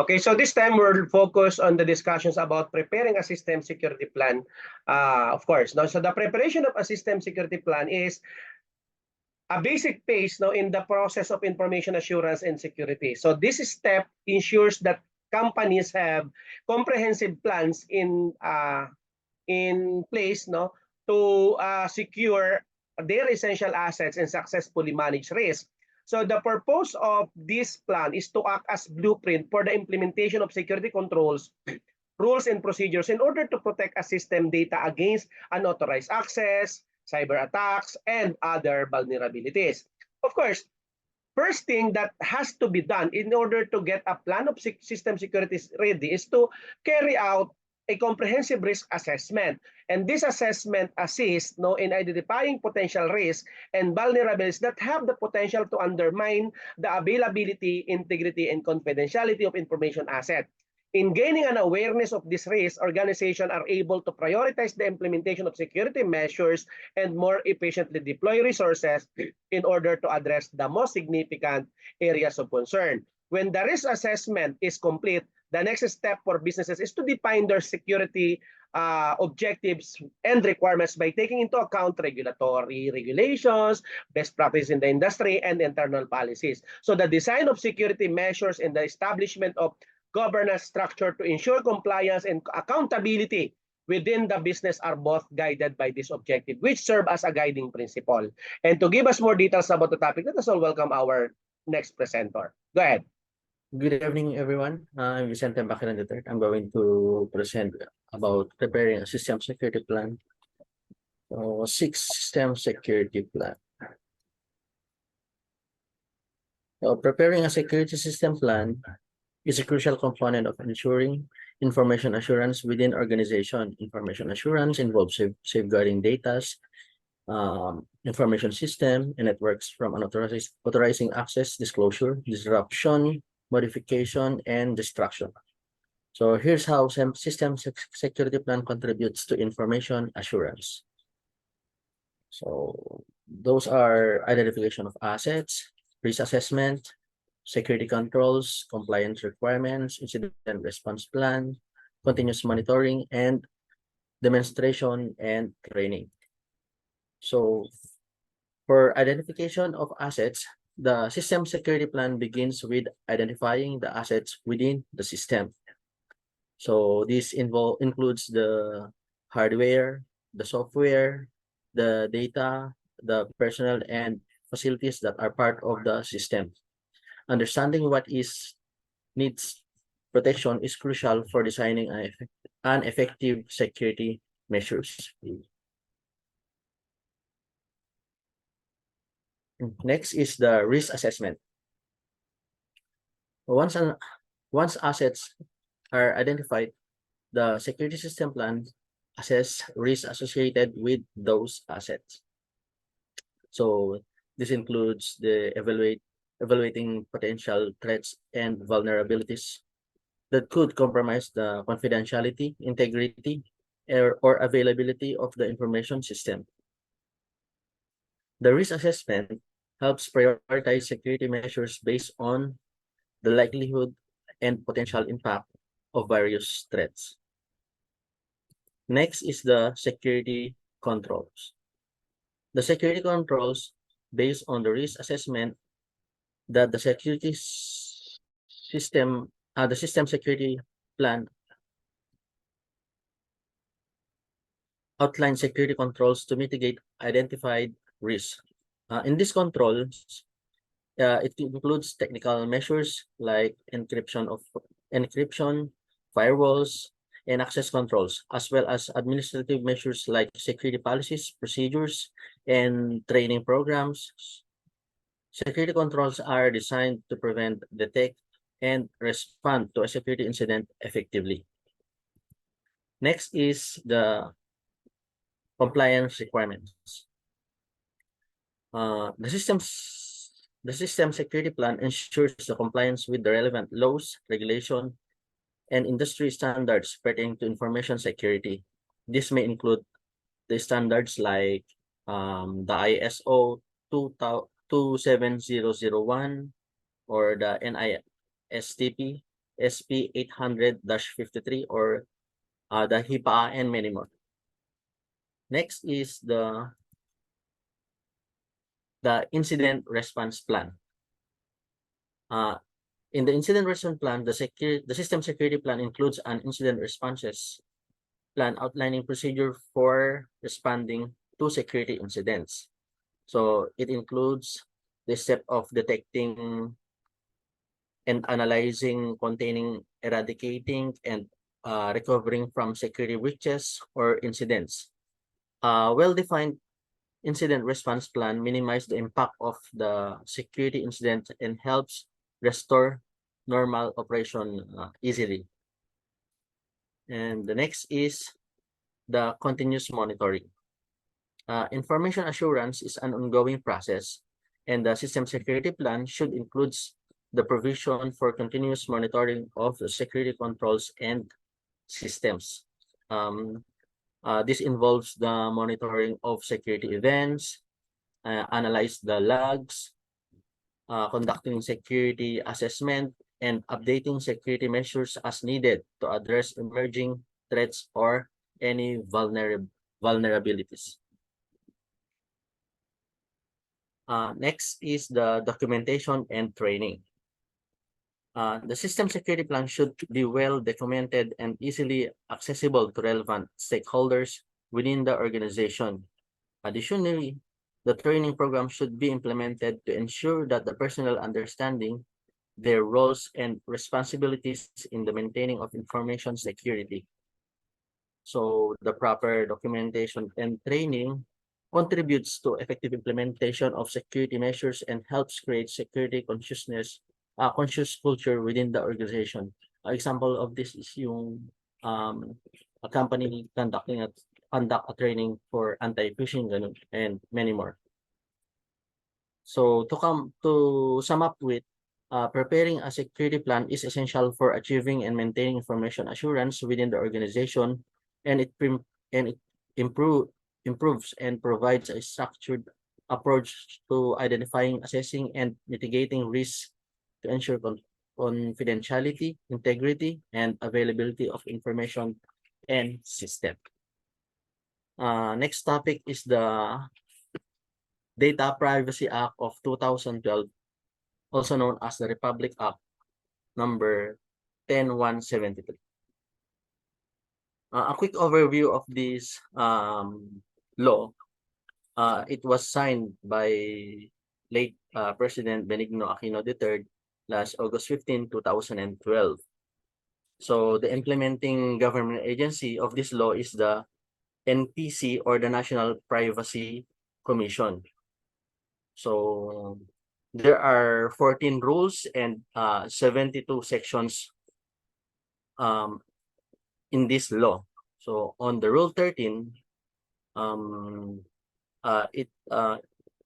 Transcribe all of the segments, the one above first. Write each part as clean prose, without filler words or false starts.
Okay, so this time we'll focus on the discussions about preparing a system security plan. Of course, no? So the preparation of a system security plan is a basic phase now in the process of information assurance and security. So this step ensures that companies have comprehensive plans in place, no, to secure their essential assets and successfully manage risk. So the purpose of this plan is to act as blueprint for the implementation of security controls, rules, and procedures in order to protect a system data against unauthorized access, cyber attacks, and other vulnerabilities. Of course, first thing that has to be done in order to get a plan of system security ready is to carry out a comprehensive risk assessment. And this assessment assists, no, in identifying potential risks and vulnerabilities that have the potential to undermine the availability, integrity, and confidentiality of information asset. In gaining an awareness of this risk, organizations are able to prioritize the implementation of security measures and more efficiently deploy resources in order to address the most significant areas of concern. When the risk assessment is complete, the next step for businesses is to define their security objectives and requirements by taking into account regulatory regulations, best practices in the industry, and internal policies. So the design of security measures and the establishment of governance structure to ensure compliance and accountability within the business are both guided by this objective, which serve as a guiding principle. And to give us more details about the topic, let us all welcome our next presenter. Go ahead. Good evening, everyone. I'm Vicente Bacaran III. I'm going to present about preparing a system security plan. So, system security plan. So, preparing a security system plan is a crucial component of ensuring information assurance within organization. Information assurance involves safeguarding data, information system, and networks from authorizing access, disclosure, disruption, modification, and destruction. So here's how system security plan contributes to information assurance. So those are identification of assets, risk assessment, security controls, compliance requirements, incident response plan, continuous monitoring, and demonstration and training. So for identification of assets, the system security plan begins with identifying the assets within the system. So this includes the hardware, the software, the data, the personnel, and facilities that are part of the system. Understanding what needs protection is crucial for designing an effective security measures. Next is the risk assessment. Once assets are identified, the security system plan assess risk associated with those assets. So this includes the evaluating potential threats and vulnerabilities that could compromise the confidentiality, integrity, or availability of the information system. The risk assessment helps prioritize security measures based on the likelihood and potential impact of various threats. Next is the security controls. The security controls based on the risk assessment that the system security plan outlines security controls to mitigate identified risks. In these controls, it includes technical measures like encryption, firewalls, and access controls, as well as administrative measures like security policies, procedures, and training programs. Security controls are designed to prevent, detect, and respond to a security incident effectively. Next is the compliance requirements. The system security plan ensures the compliance with the relevant laws, regulation, and industry standards pertaining to information security. This may include the standards like the ISO 27001 or the NISTP SP 800-53 or the HIPAA, and many more. Next is the incident response plan. In the incident response plan, the system security plan includes an incident responses plan outlining procedure for responding to security incidents. So it includes the step of detecting and analyzing, containing, eradicating, and recovering from security breaches or incidents. Well-defined incident response plan minimize the impact of the security incident and helps restore normal operation easily. And the next is the continuous monitoring. Information assurance is an ongoing process, and the system security plan should include the provision for continuous monitoring of the security controls and systems. This involves the monitoring of security events, analyze the logs, conducting security assessment, and updating security measures as needed to address emerging threats or any vulnerabilities. Next is the documentation and training. The system security plan should be well documented and easily accessible to relevant stakeholders within the organization. Additionally, the training program should be implemented to ensure that the personnel understanding their roles and responsibilities in the maintaining of information security. So the proper documentation and training contributes to effective implementation of security measures and helps create security conscious culture within the organization. Example of this is yung a company conduct a training for anti-phishing and many more. So to sum up with, preparing a security plan is essential for achieving and maintaining information assurance within the organization, and it improves and provides a structured approach to identifying, assessing, and mitigating risks to ensure confidentiality, integrity, and availability of information and system. Next topic is the Data Privacy Act of 2012, also known as the Republic Act number 10173. A quick overview of this law. It was signed by late President Benigno Aquino III last August 15, 2012. So the implementing government agency of this law is the NPC, or the National Privacy Commission. So there are 14 rules and 72 sections in this law. So on the Rule 13, it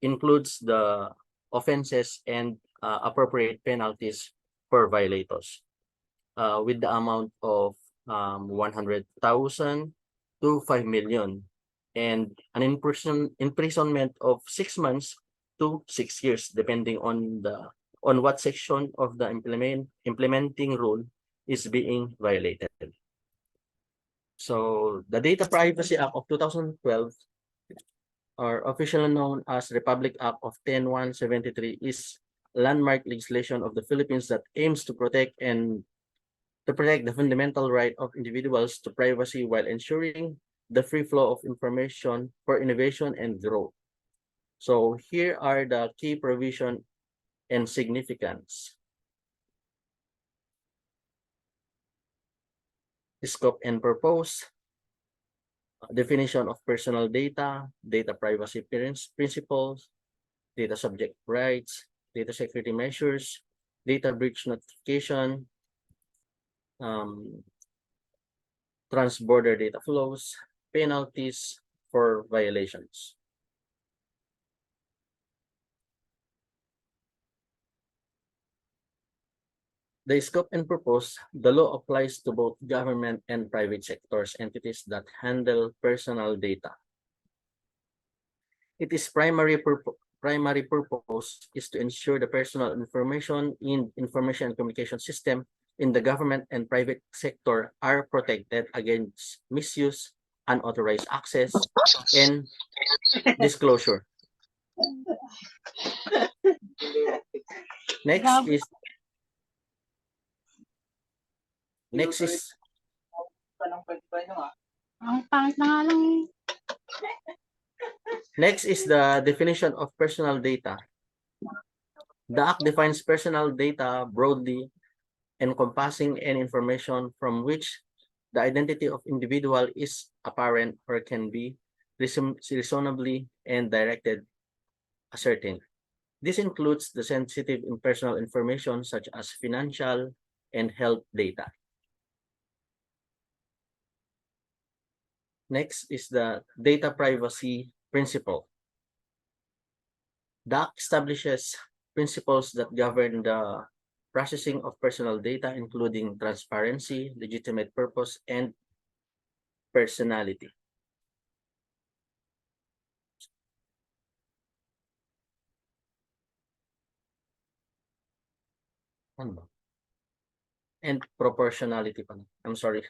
includes the offenses and appropriate penalties for violators with the amount of 100,000 to 5 million and an imprisonment of 6 months to 6 years, depending on what section of the implementing rule is being violated. So the Data Privacy Act of 2012, or officially known as Republic Act of 10173, is landmark legislation of the Philippines that aims to protect the fundamental right of individuals to privacy while ensuring the free flow of information for innovation and growth. So here are the key provision and significance. Scope and purpose, definition of personal data, data privacy principles, data subject rights, data security measures, data breach notification, trans-border data flows, penalties for violations. The scope and purpose, the law applies to both government and private sectors entities that handle personal data. Its primary purpose is to ensure the personal information in information and communication system in the government and private sector are protected against misuse, unauthorized access, and disclosure. Next is Ang pangit na nga lang eh. Next is the definition of personal data. The Act defines personal data broadly, encompassing any information from which the identity of individual is apparent or can be reasonably and directed ascertained. This includes the sensitive and personal information such as financial and health data. Next is the data privacy principle. The Act establishes principles that govern the processing of personal data, including transparency, legitimate purpose, and personality. Ano ba? And proportionality pa. I'm sorry.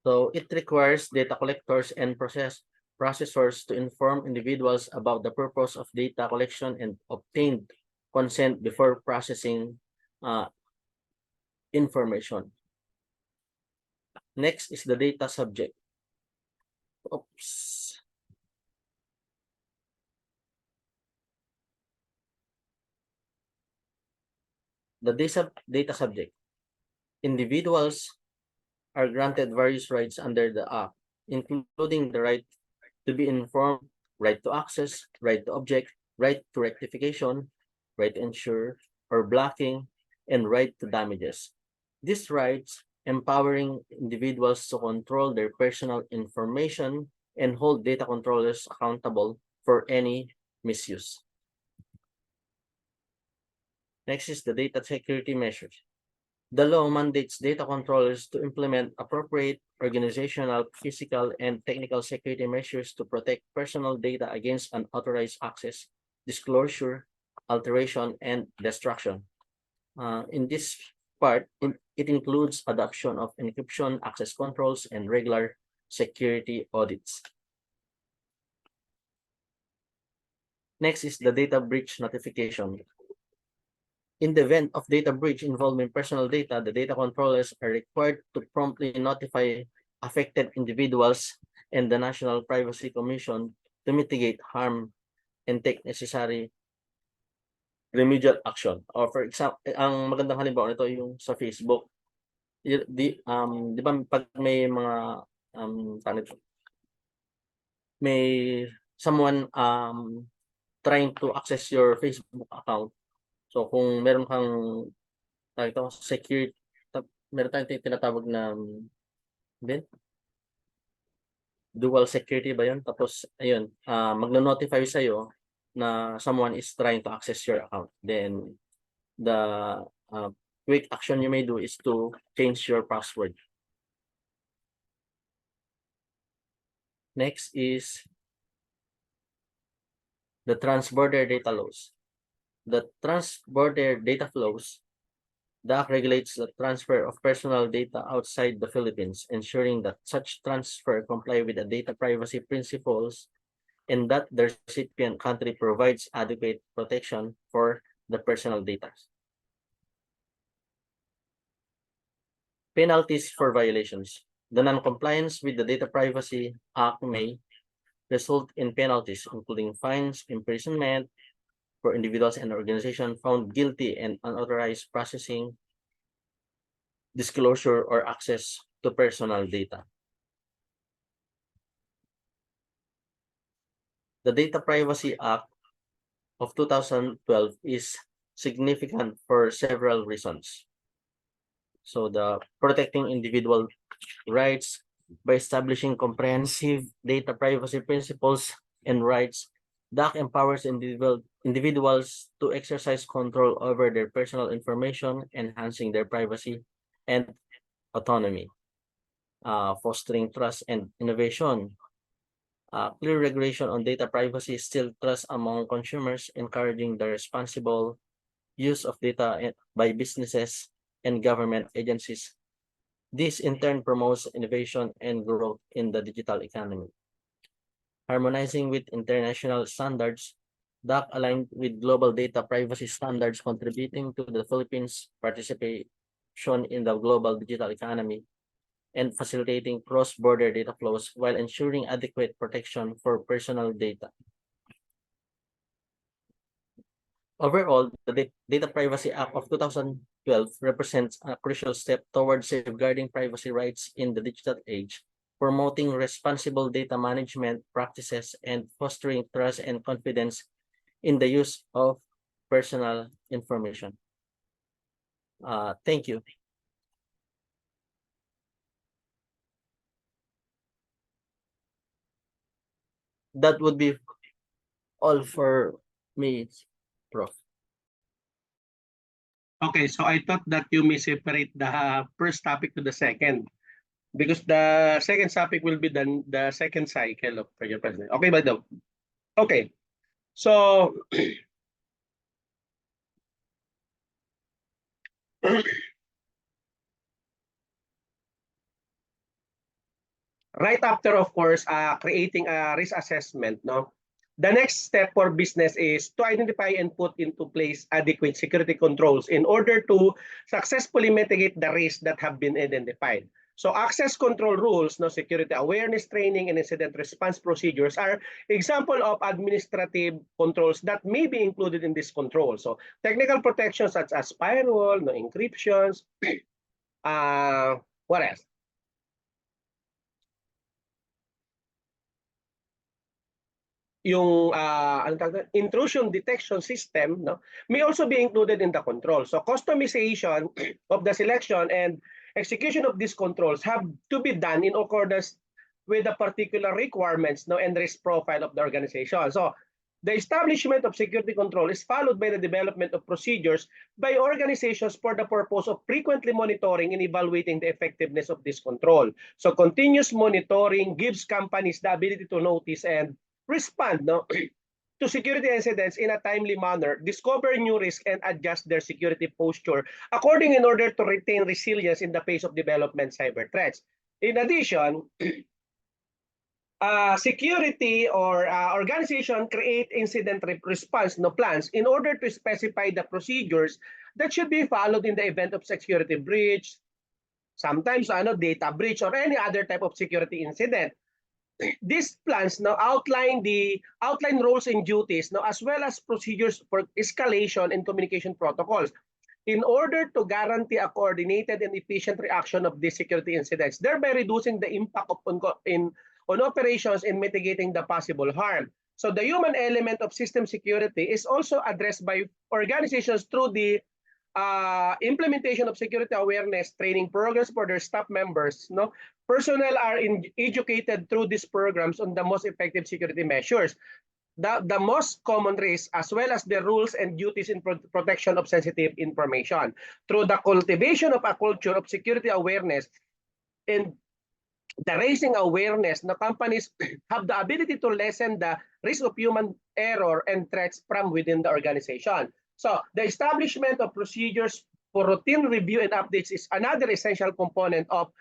So it requires data collectors and processors to inform individuals about the purpose of data collection and obtain consent before processing information. Next is the data subject. Oops. The data subject. Individuals are granted various rights under the Act, including the right to be informed, right to access, right to object, right to rectification, right to ensure or blocking, and right to damages. These rights empowering individuals to control their personal information and hold data controllers accountable for any misuse. Next is the data security measures. The law mandates data controllers to implement appropriate organizational, physical, and technical security measures to protect personal data against unauthorized access, disclosure, alteration, and destruction. In this part, it includes adoption of encryption, access controls, and regular security audits. Next is the data breach notification. In the event of data breach involving personal data, the data controllers are required to promptly notify affected individuals and the National Privacy Commission to mitigate harm and take necessary remedial action. Or for example, ang magandang halimbawa nito yung sa Facebook. Di ba pag may mga may someone trying to access your Facebook account. So kung meron kang security, meron tayong tinatawag na dual security ba yun? Tapos ayun, magno-notify sa'yo na someone is trying to access your account. Then the quick action you may do is to change your password. Next is the transborder data laws. The transborder data flows, the Act regulates the transfer of personal data outside the Philippines, ensuring that such transfer comply with the data privacy principles and that the recipient country provides adequate protection for the personal data. Penalties for violations. The non-compliance with the Data Privacy Act may result in penalties, including fines, imprisonment, for individuals and organizations found guilty and unauthorized processing, disclosure, or access to personal data. The Data Privacy Act of 2012 is significant for several reasons. So the protecting individual rights by establishing comprehensive data privacy principles and rights, the Act empowers individuals to exercise control over their personal information, enhancing their privacy and autonomy, fostering trust and innovation, Clear regulation on data privacy instills trust among consumers, encouraging the responsible use of data by businesses and government agencies. This in turn promotes innovation and growth in the digital economy. Harmonizing with international standards, DAC aligned with global data privacy standards, contributing to the Philippines' participation in the global digital economy and facilitating cross-border data flows while ensuring adequate protection for personal data. Overall, the Data Privacy Act of 2012 represents a crucial step towards safeguarding privacy rights in the digital age, promoting responsible data management practices, and fostering trust and confidence in the use of personal information. Thank you. That would be all for me, Prof. Okay, so I thought that you may separate the first topic to the second because the second topic will be the second cycle of your president. Okay, by the okay. So right after, of course, creating a risk assessment, no? The next step for business is to identify and put into place adequate security controls in order to successfully mitigate the risks that have been identified. So access control rules, no, security awareness training, and incident response procedures are example of administrative controls that may be included in this control. So technical protections such as firewall, no, encryptions, what else? Yung intrusion detection system, no, may also be included in the control. So customization of the selection and execution of these controls have to be done in accordance with the particular requirements, no, and risk profile of the organization. So the establishment of security control is followed by the development of procedures by organizations for the purpose of frequently monitoring and evaluating the effectiveness of this control. So continuous monitoring gives companies the ability to notice and respond, no, to security incidents in a timely manner, discover new risks, and adjust their security posture according in order to retain resilience in the face of development cyber threats. In addition, security or organization create incident response, no, plans in order to specify the procedures that should be followed in the event of security breach, sometimes data breach, or any other type of security incident. These plans now outline roles and duties now, as well as procedures for escalation and communication protocols in order to guarantee a coordinated and efficient reaction of these security incidents, thereby reducing the impact of on operations and mitigating the possible harm. So the human element of system security is also addressed by organizations through the implementation of security awareness training programs for their staff members. No, personnel are educated through these programs on the most effective security measures, the most common risks, as well as the rules and duties in protection of sensitive information. Through the cultivation of a culture of security awareness and the raising awareness, the companies have the ability to lessen the risk of human error and threats from within the organization. So the establishment of procedures for routine review and updates is another essential component of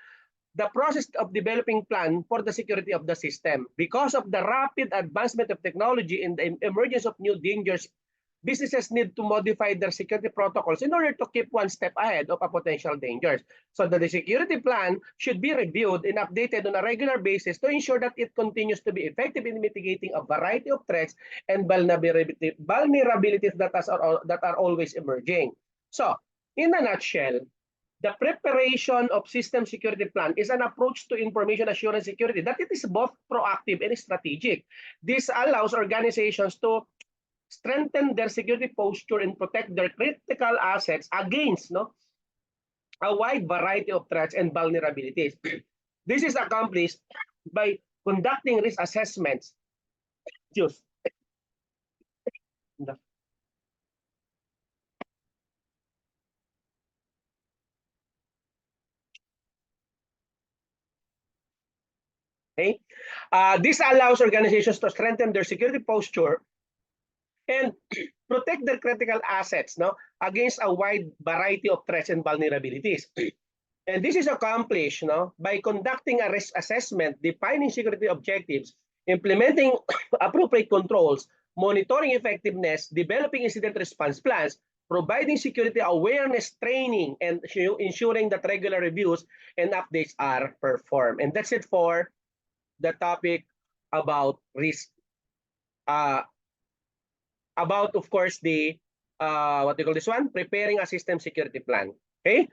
the process of developing plan for the security of the system. Because of the rapid advancement of technology and the emergence of new dangers, businesses need to modify their security protocols in order to keep one step ahead of a potential dangers. So the security plan should be reviewed and updated on a regular basis to ensure that it continues to be effective in mitigating a variety of threats and vulnerabilities that are always emerging. So, in a nutshell, the preparation of system security plan is an approach to information assurance security that it is both proactive and strategic. This allows organizations to strengthen their security posture and protect their critical assets against a wide variety of threats and vulnerabilities. This is accomplished by conducting risk assessments. Just Okay? This allows organizations to strengthen their security posture and protect their critical assets, no, against a wide variety of threats and vulnerabilities. And this is accomplished, no, by conducting a risk assessment, defining security objectives, implementing appropriate controls, monitoring effectiveness, developing incident response plans, providing security awareness training, and ensuring that regular reviews and updates are performed. And that's it for the topic about risk. About, of course, the what do you call this one? Preparing a system security plan. Okay.